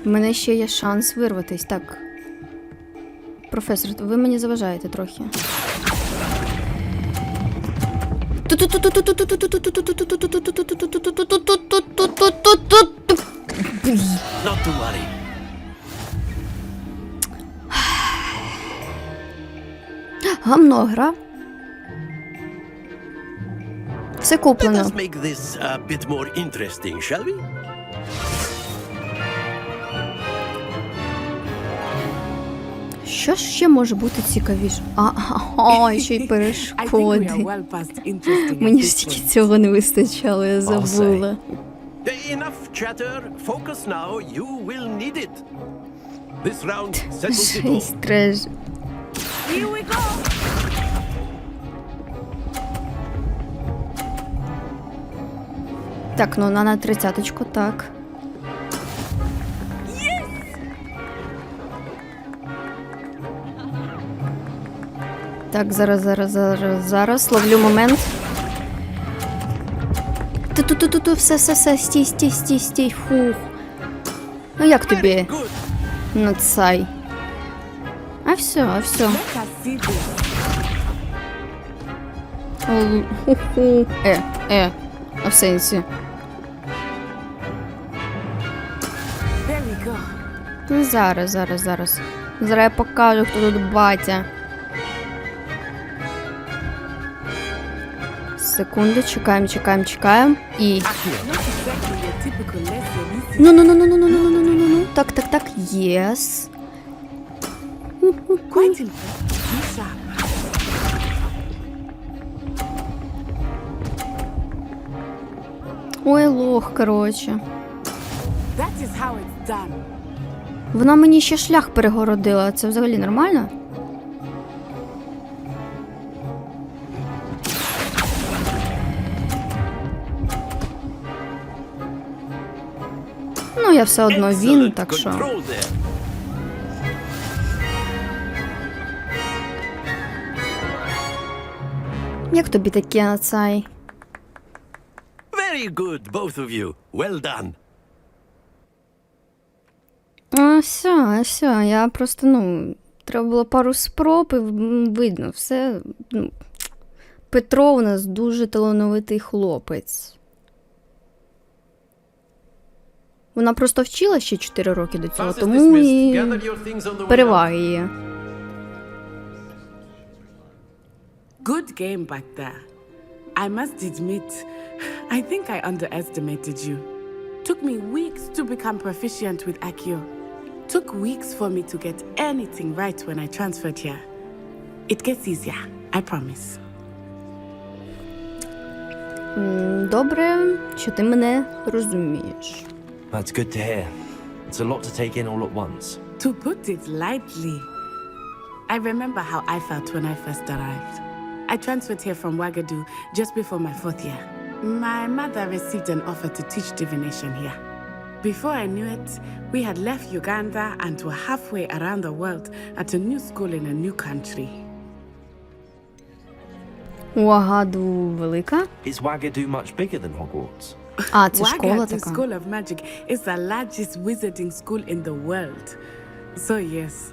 Speaker 1: У мене ще є шанс вирватись. Так. Професор, ви мені заважаєте трохи.
Speaker 12: Not to worry.
Speaker 1: Гамно гра. Все
Speaker 12: Let
Speaker 1: куплено.
Speaker 12: us make this a bit more interesting, shall we?
Speaker 1: Що ж ще може бути цікавіше? Ще й перешкоди.
Speaker 6: well past interesting.
Speaker 1: Мені ж тільки цього не вистачало, я забула.
Speaker 12: Enough chatter. Focus now. You will need it. This round settles it all.
Speaker 1: Шість треш.
Speaker 6: Here we go.
Speaker 1: Так, ну на 30-ку, так. Так, зараз. Ловлю момент. Ту-ту-ту-ту, все, стій. Фух. Ну як тобі? Нацай. А все.
Speaker 6: Let us see this.
Speaker 1: Ху-ху. А в сенсі.
Speaker 6: There we go.
Speaker 1: Ну, зараз. Зараз я покажу, хто тут батя. Секунду, чекаємо. І...
Speaker 6: Not exactly your typical lesson, is it?
Speaker 1: Ну. Так, єс.
Speaker 6: Quite impressive. Be sharp.
Speaker 1: Ой, лох, коротше.
Speaker 6: That is how it's done.
Speaker 1: Вона мені ще шлях перегородила. Це взагалі нормально? Ну, я все одно він,
Speaker 12: Excellent
Speaker 1: так що.
Speaker 12: control there.
Speaker 1: Як тобі таке, Нацай?
Speaker 12: Very good, both of you. Well done.
Speaker 1: Все, я просто, треба було пару спроб і видно, все. Петро у нас дуже талановитий хлопець. Вона просто вчила ще 4 роки до цього,
Speaker 12: Class is
Speaker 1: тому
Speaker 12: dismissed.
Speaker 1: і
Speaker 12: Gather your things on the way
Speaker 1: переваги є.
Speaker 6: Good game back there. I must admit, I think I underestimated you. Took me weeks to become proficient with Akio. Took weeks for me to get anything right when I transferred here. It gets easier, I promise.
Speaker 1: Добре, що ти мене розумієш.
Speaker 2: That's good to hear. It's a lot to take in all at once.
Speaker 6: To put it lightly, I remember how I felt when I first arrived. I transferred here from Wagadu just before my 4th year. My mother received an offer to teach divination here. Before I knew it, we had left Uganda and were halfway around the world at a new school in a new country.
Speaker 1: Уагаду велика?
Speaker 2: Is Wagadu much bigger than Hogwarts?
Speaker 1: А, це школа
Speaker 6: Wagadu
Speaker 1: така.
Speaker 6: School of Magic is the largest wizarding school in the world. So yes,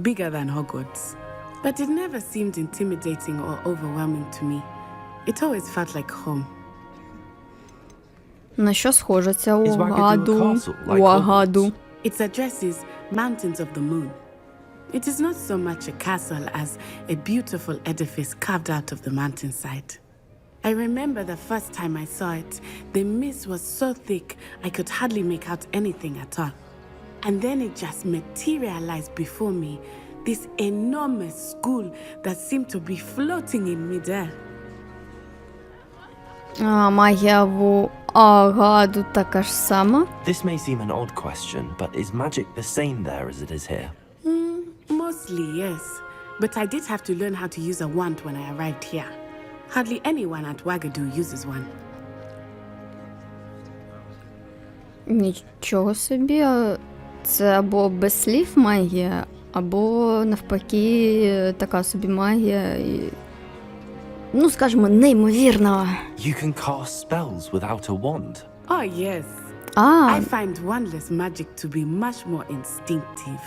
Speaker 6: bigger than Hogwarts. But it never seemed intimidating or overwhelming to me. It always felt like home.
Speaker 1: На що схоже ця
Speaker 2: Is Wagadu a
Speaker 1: Уагаду?
Speaker 2: castle, like
Speaker 1: Уагаду.
Speaker 2: Hogwarts?
Speaker 6: Its address is Mountains of the Moon. It is not so much a castle as a beautiful edifice carved out of the mountainside. I remember the first time I saw it, the mist was so thick I could hardly make out anything at all. And then it just materialized before me, this enormous school that seemed to be floating in midair.
Speaker 1: А магія в Уагаду така ж сама?
Speaker 2: This may seem an odd question, but is magic the same there as it is here?
Speaker 6: Mostly, yes. But I did have to learn how to use a wand when I arrived here. Hardly anyone at Wagadu uses one.
Speaker 1: Нічого собі. Це або без слів магія, або навпаки така собі магія. Ну, скажімо, неймовірна.
Speaker 2: You can cast spells without a wand.
Speaker 6: Oh, yes.
Speaker 1: А,
Speaker 6: I find wandless magic to be much more instinctive.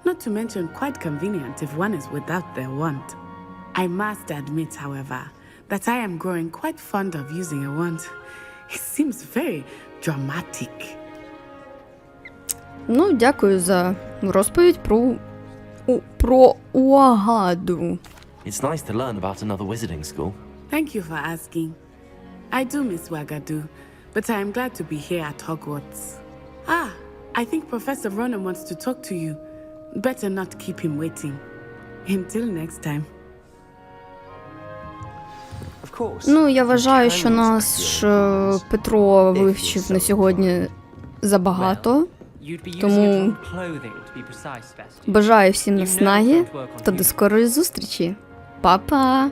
Speaker 6: Not to mention quite convenient if one is without their wand. I must admit, however, that I am growing quite fond of using a wand. It seems very dramatic.
Speaker 1: Ну, дякую за розповідь про Уагаду.
Speaker 2: It's nice to learn about another wizarding school.
Speaker 6: Thank you for asking. I do miss Wagadu, but I am glad to be here at Hogwarts. Ah, I think Professor Ronan wants to talk to you. Better not keep him waiting. Until next time.
Speaker 7: Of course.
Speaker 1: Ну, я вважаю, що наш Петро вивчив на сьогодні забагато. Тому бажаю всім наснаги та до скорої зустрічі. Па-па!